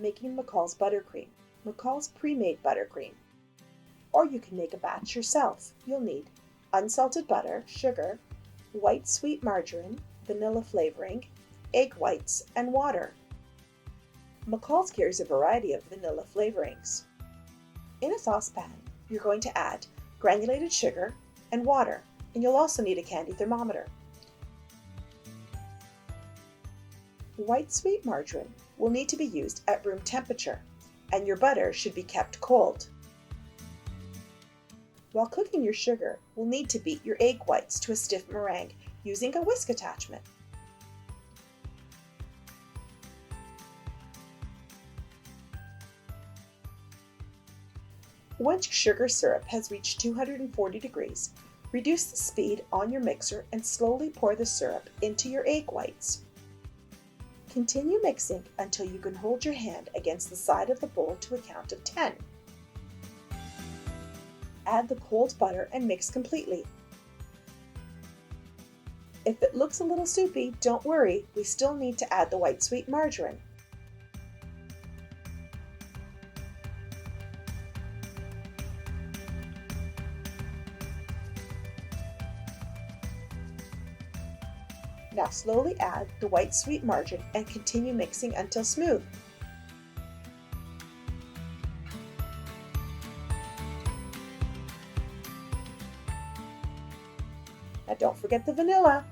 making McCall's buttercream, McCall's pre-made buttercream. Or you can make a batch yourself. You'll need unsalted butter, sugar, white sweet margarine, vanilla flavoring, egg whites, and water. McCall's carries a variety of vanilla flavorings. In a saucepan, you're going to add granulated sugar and water, and you'll also need a candy thermometer. White sweet margarine will need to be used at room temperature, and your butter should be kept cold. While cooking your sugar, we'll need to beat your egg whites to a stiff meringue using a whisk attachment. Once your sugar syrup has reached 240 degrees, reduce the speed on your mixer and slowly pour the syrup into your egg whites. Continue mixing until you can hold your hand against the side of the bowl to a count of 10. Add the cold butter and mix completely. If it looks a little soupy, don't worry, we still need to add the white sweet margarine. Now slowly add the white sweet margarine and continue mixing until smooth. Now don't forget the vanilla.